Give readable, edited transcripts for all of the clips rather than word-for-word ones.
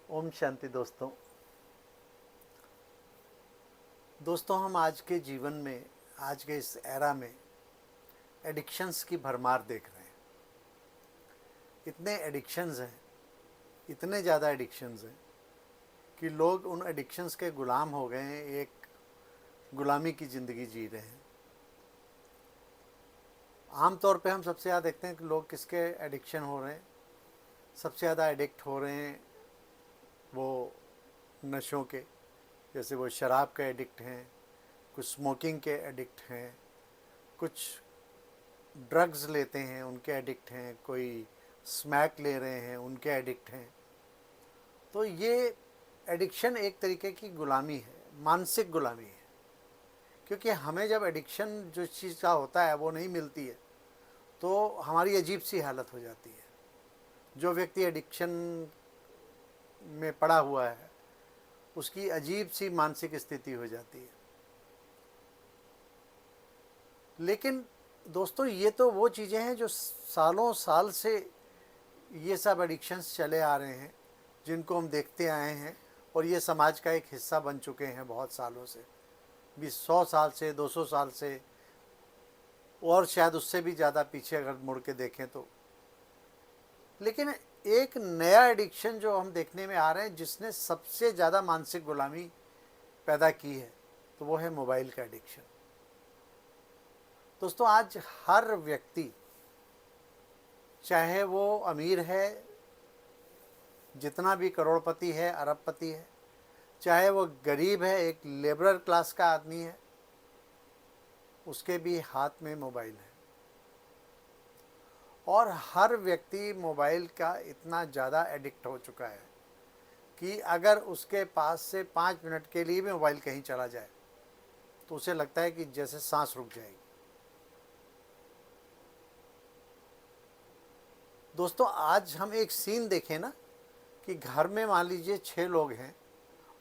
ओम शांति दोस्तों। हम आज के जीवन में, आज के इस एरा में एडिक्शंस की भरमार देख रहे हैं। इतने एडिक्शंस हैं, इतने ज़्यादा एडिक्शंस हैं कि लोग उन एडिक्शंस के गुलाम हो गए हैं, एक गुलामी की ज़िंदगी जी रहे हैं। आम तौर पे हम सबसे ज़्यादा देखते हैं कि लोग किसके एडिक्शन हो रहे हैं। सबसे ज़्यादा एडिक्ट हो रहे हैं वो नशों के, जैसे वो शराब के एडिक्ट हैं, कुछ स्मोकिंग के एडिक्ट हैं, कुछ ड्रग्स लेते हैं उनके एडिक्ट हैं, कोई स्मैक ले रहे हैं उनके एडिक्ट हैं। तो ये एडिक्शन एक तरीके की गुलामी है, मानसिक गुलामी है। क्योंकि हमें जब एडिक्शन जो चीज़ का होता है वो नहीं मिलती है तो हमारी अजीब सी हालत हो जाती है। जो व्यक्ति एडिक्शन में पड़ा हुआ है उसकी अजीब सी मानसिक स्थिति हो जाती है। लेकिन दोस्तों, ये तो वो चीज़ें हैं जो सालों साल से ये सब एडिक्शंस चले आ रहे हैं, जिनको हम देखते आए हैं और ये समाज का एक हिस्सा बन चुके हैं बहुत सालों से, 100 साल से, 200 साल से, और शायद उससे भी ज़्यादा पीछे अगर मुड़ के देखें तो। लेकिन एक नया एडिक्शन जो हम देखने में आ रहे हैं जिसने सबसे ज़्यादा मानसिक गुलामी पैदा की है, तो वो है मोबाइल का एडिक्शन। दोस्तों, आज हर व्यक्ति, चाहे वो अमीर है, जितना भी करोड़पति है, अरबपति है, चाहे वो गरीब है, एक लेबरर क्लास का आदमी है, उसके भी हाथ में मोबाइल है। और हर व्यक्ति मोबाइल का इतना ज़्यादा एडिक्ट हो चुका है कि अगर उसके पास से 5 मिनट के लिए भी मोबाइल कहीं चला जाए तो उसे लगता है कि जैसे सांस रुक जाएगी। दोस्तों, आज हम एक सीन देखें ना कि घर में मान लीजिए 6 लोग हैं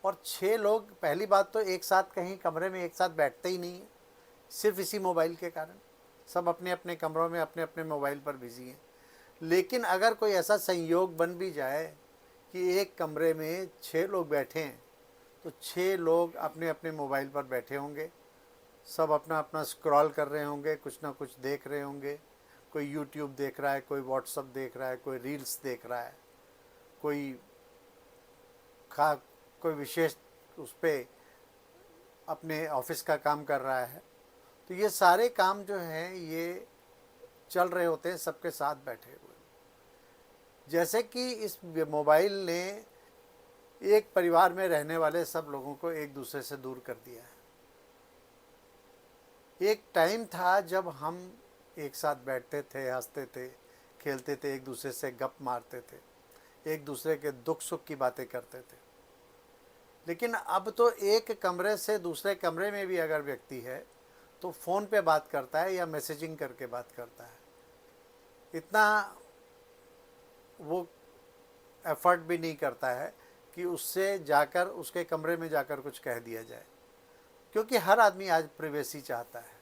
और 6 लोग, पहली बात तो एक साथ कहीं कमरे में एक साथ बैठते ही नहीं है, सिर्फ इसी मोबाइल के कारण। सब अपने अपने कमरों में अपने अपने मोबाइल पर बिजी हैं। लेकिन अगर कोई ऐसा संयोग बन भी जाए कि एक कमरे में 6 लोग बैठे हैं तो 6 लोग अपने अपने मोबाइल पर बैठे होंगे, सब अपना अपना स्क्रॉल कर रहे होंगे, कुछ ना कुछ देख रहे होंगे। कोई यूट्यूब देख रहा है, कोई व्हाट्सअप देख रहा है, कोई रील्स देख रहा है, कोई कोई विशेष उस पर अपने ऑफिस का काम कर रहा है। तो ये सारे काम जो हैं ये चल रहे होते हैं सबके साथ बैठे हुए। जैसे कि इस मोबाइल ने एक परिवार में रहने वाले सब लोगों को एक दूसरे से दूर कर दिया है। एक टाइम था जब हम एक साथ बैठते थे, हंसते थे, खेलते थे, एक दूसरे से गप मारते थे, एक दूसरे के दुख सुख की बातें करते थे। लेकिन अब तो एक कमरे से दूसरे कमरे में भी अगर व्यक्ति है तो फ़ोन पे बात करता है या मैसेजिंग करके बात करता है। इतना वो एफर्ट भी नहीं करता है कि उससे जाकर उसके कमरे में जाकर कुछ कह दिया जाए, क्योंकि हर आदमी आज प्राइवेसी चाहता है।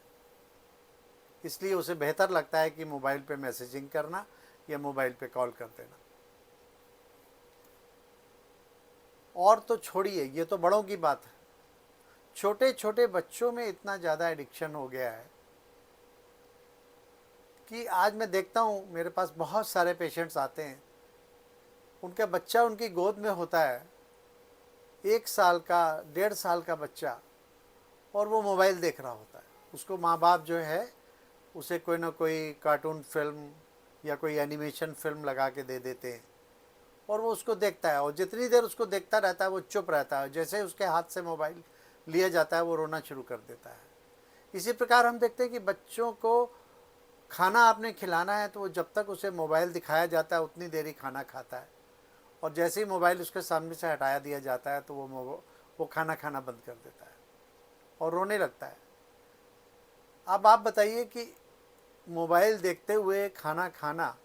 इसलिए उसे बेहतर लगता है कि मोबाइल पे मैसेजिंग करना या मोबाइल पे कॉल कर देना। और तो छोड़िए, ये तो बड़ों की बात है, छोटे छोटे बच्चों में इतना ज़्यादा एडिक्शन हो गया है कि आज मैं देखता हूँ मेरे पास बहुत सारे पेशेंट्स आते हैं, उनका बच्चा उनकी गोद में होता है, 1 साल का, 1.5 साल का बच्चा, और वो मोबाइल देख रहा होता है। उसको माँ बाप जो है उसे कोई ना कोई कार्टून फिल्म या कोई एनिमेशन फिल्म लगा के दे देते हैं और वो उसको देखता है, और जितनी देर उसको देखता रहता है वो चुप रहता है। जैसे ही उसके हाथ से मोबाइल लिया जाता है वो रोना शुरू कर देता है। इसी प्रकार हम देखते हैं कि बच्चों को खाना आपने खिलाना है तो वो जब तक उसे मोबाइल दिखाया जाता है उतनी देर ही खाना खाता है, और जैसे ही मोबाइल उसके सामने से हटाया दिया जाता है तो वो खाना खाना बंद कर देता है और रोने लगता है। अब आप बताइए कि मोबाइल देखते हुए खाना खाना,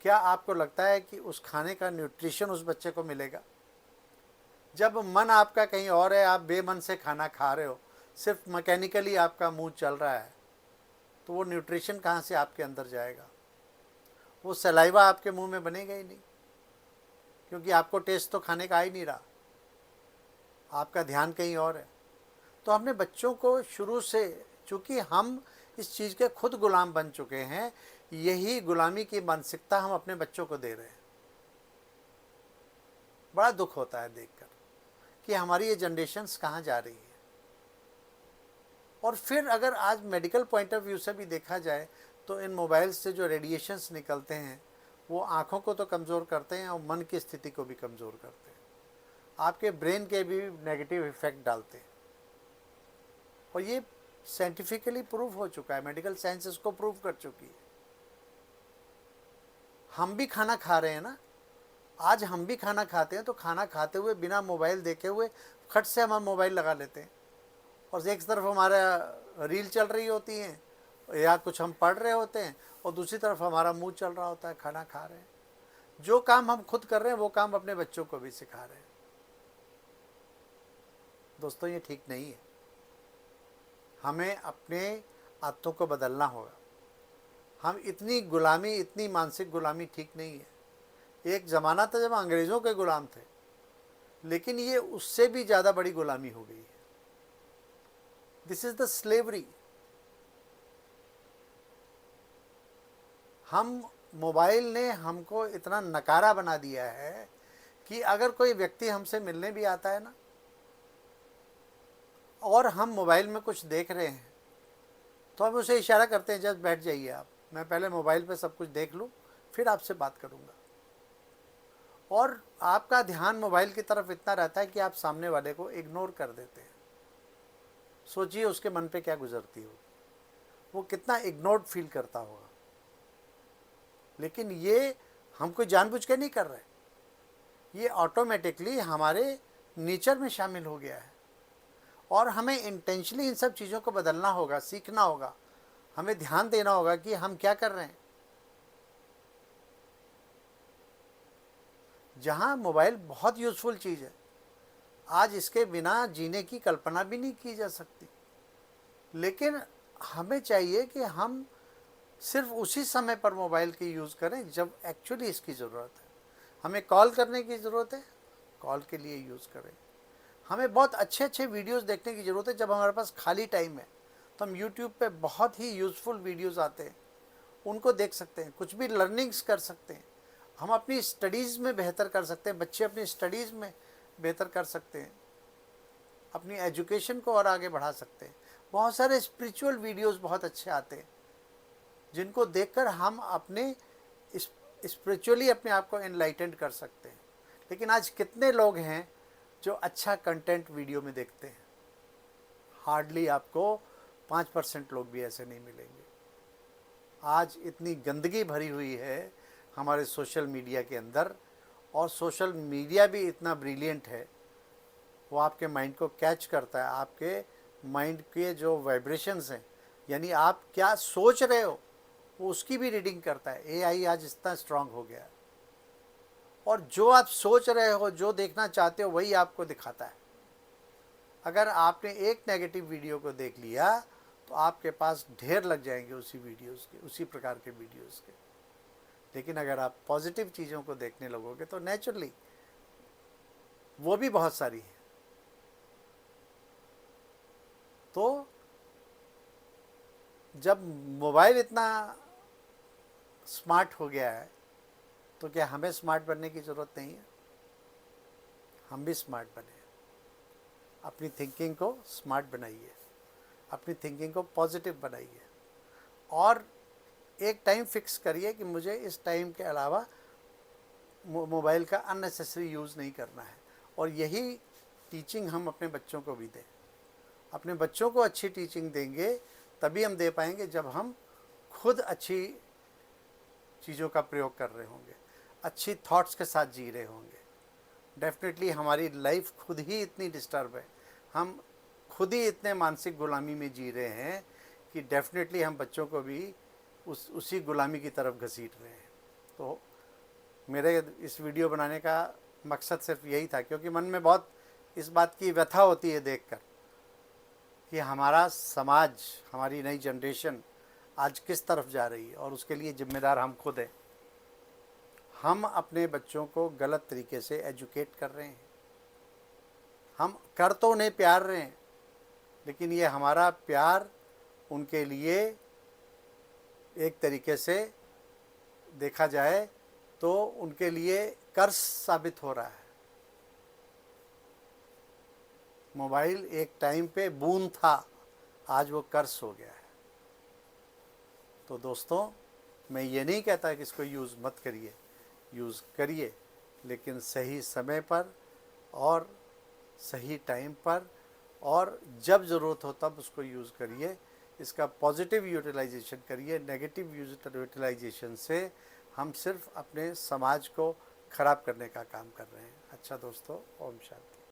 क्या आपको लगता है कि उस खाने का न्यूट्रिशन उस बच्चे को मिलेगा? जब मन आपका कहीं और है, आप बेमन से खाना खा रहे हो, सिर्फ मैकेनिकली आपका मुंह चल रहा है, तो वो न्यूट्रिशन कहाँ से आपके अंदर जाएगा? वो सलाइवा आपके मुंह में बनेगा ही नहीं, क्योंकि आपको टेस्ट तो खाने का आ ही नहीं रहा, आपका ध्यान कहीं और है। तो हमने बच्चों को शुरू से, चूँकि हम इस चीज़ के खुद गुलाम बन चुके हैं, यही गुलामी की मानसिकता हम अपने बच्चों को दे रहे हैं। बड़ा दुख होता है देखकर कि हमारी ये जनरेशन्स कहाँ जा रही है। और फिर अगर आज मेडिकल पॉइंट ऑफ व्यू से भी देखा जाए तो इन मोबाइल से जो रेडिएशंस निकलते हैं वो आँखों को तो कमज़ोर करते हैं और मन की स्थिति को भी कमज़ोर करते हैं, आपके ब्रेन के भी नेगेटिव इफ़ेक्ट डालते हैं। और ये साइंटिफिकली प्रूव हो चुका है, मेडिकल साइंस इसको प्रूव कर चुकी है। हम भी खाना खा रहे हैं ना, आज हम भी खाना खाते हैं तो खाना खाते हुए बिना मोबाइल देखे हुए खट से हम मोबाइल लगा लेते हैं और एक तरफ हमारा रील चल रही होती है या कुछ हम पढ़ रहे होते हैं और दूसरी तरफ हमारा मुंह चल रहा होता है, खाना खा रहे हैं। जो काम हम खुद कर रहे हैं वो काम अपने बच्चों को भी सिखा रहे हैं। दोस्तों ये ठीक नहीं है, हमें अपने आदतों को बदलना होगा। हम इतनी गुलामी, इतनी मानसिक गुलामी ठीक नहीं है। एक ज़माना था जब अंग्रेज़ों के गुलाम थे, लेकिन ये उससे भी ज़्यादा बड़ी गुलामी हो गई है। This is the slavery. हम मोबाइल ने हमको इतना नकारा बना दिया है कि अगर कोई व्यक्ति हमसे मिलने भी आता है ना और हम मोबाइल में कुछ देख रहे हैं तो हम उसे इशारा करते हैं, जस्ट बैठ जाइए आप, मैं पहले मोबाइल पे सब कुछ देख लूँ फिर आपसे बात करूँगा। और आपका ध्यान मोबाइल की तरफ इतना रहता है कि आप सामने वाले को इग्नोर कर देते हैं। सोचिए उसके मन पे क्या गुजरती होगी, वो कितना इग्नोर्ड फील करता होगा। लेकिन ये हम कोई जानबूझ के नहीं कर रहे, ये ऑटोमेटिकली हमारे नेचर में शामिल हो गया है। और हमें इंटेंशनली इन सब चीज़ों को बदलना होगा, सीखना होगा, हमें ध्यान देना होगा कि हम क्या कर रहे हैं। जहाँ मोबाइल बहुत यूज़फुल चीज़ है, आज इसके बिना जीने की कल्पना भी नहीं की जा सकती, लेकिन हमें चाहिए कि हम सिर्फ उसी समय पर मोबाइल की यूज़ करें जब एक्चुअली इसकी ज़रूरत है। हमें कॉल करने की ज़रूरत है, कॉल के लिए यूज़ करें। हमें बहुत अच्छे अच्छे वीडियोस देखने की ज़रूरत है जब हमारे पास खाली टाइम है, तो हम यूट्यूब पे बहुत ही यूज़फुल वीडियोस आते हैं, उनको देख सकते हैं, कुछ भी लर्निंग्स कर सकते हैं। हम अपनी स्टडीज़ में बेहतर कर सकते हैं, बच्चे अपनी स्टडीज़ में बेहतर कर सकते हैं, अपनी एजुकेशन को और आगे बढ़ा सकते हैं। बहुत सारे स्पिरिचुअल वीडियोस बहुत अच्छे आते हैं जिनको देखकर हम अपने स्पिरिचुअली अपने आप को एनलाइटेंड कर सकते हैं। लेकिन आज कितने लोग हैं जो अच्छा कंटेंट वीडियो में देखते हैं? हार्डली आपको 5% लोग भी ऐसे नहीं मिलेंगे। आज इतनी गंदगी भरी हुई है हमारे सोशल मीडिया के अंदर, और सोशल मीडिया भी इतना ब्रिलियंट है, वो आपके माइंड को कैच करता है, आपके माइंड के जो वाइब्रेशंस हैं, यानी आप क्या सोच रहे हो वो उसकी भी रीडिंग करता है। एआई आज इतना स्ट्रांग हो गया है, और जो आप सोच रहे हो, जो देखना चाहते हो, वही आपको दिखाता है। अगर आपने एक नेगेटिव वीडियो को देख लिया तो आपके पास ढेर लग जाएंगे उसी वीडियोस के, उसी प्रकार के वीडियोस के। लेकिन अगर आप पॉजिटिव चीज़ों को देखने लगोगे तो नेचुरली वो भी बहुत सारी है। तो जब मोबाइल इतना स्मार्ट हो गया है तो क्या हमें स्मार्ट बनने की ज़रूरत नहीं है? हम भी स्मार्ट बने, अपनी थिंकिंग को स्मार्ट बनाइए, अपनी थिंकिंग को पॉजिटिव बनाइए, और एक टाइम फिक्स करिए कि मुझे इस टाइम के अलावा मोबाइल का अननेसेसरी यूज़ नहीं करना है। और यही टीचिंग हम अपने बच्चों को भी दें। अपने बच्चों को अच्छी टीचिंग देंगे तभी हम दे पाएंगे जब हम खुद अच्छी चीज़ों का प्रयोग कर रहे होंगे, अच्छी थॉट्स के साथ जी रहे होंगे। डेफिनेटली हमारी लाइफ खुद ही इतनी डिस्टर्ब है, हम खुद ही इतने मानसिक गुलामी में जी रहे हैं कि डेफिनेटली हम बच्चों को भी उसी गुलामी की तरफ घसीट रहे हैं। तो मेरे इस वीडियो बनाने का मकसद सिर्फ यही था, क्योंकि मन में बहुत इस बात की व्यथा होती है देखकर कि हमारा समाज, हमारी नई जनरेशन आज किस तरफ जा रही है, और उसके लिए जिम्मेदार हम खुद हैं। हम अपने बच्चों को गलत तरीके से एजुकेट कर रहे हैं। हम कर तो उन्हें प्यार रहे हैं, लेकिन ये हमारा प्यार उनके लिए एक तरीके से देखा जाए तो उनके लिए कर्ज साबित हो रहा है। मोबाइल एक टाइम पे बून था, आज वो कर्ज हो गया है। तो दोस्तों, मैं ये नहीं कहता कि इसको यूज़ मत करिए, यूज़ करिए, लेकिन सही समय पर और सही टाइम पर, और जब ज़रूरत हो तब उसको यूज़ करिए। इसका पॉजिटिव यूटिलाइजेशन करिए। नेगेटिव यूटिलाइजेशन से हम सिर्फ अपने समाज को ख़राब करने का काम कर रहे हैं। अच्छा दोस्तों, ओम शांति।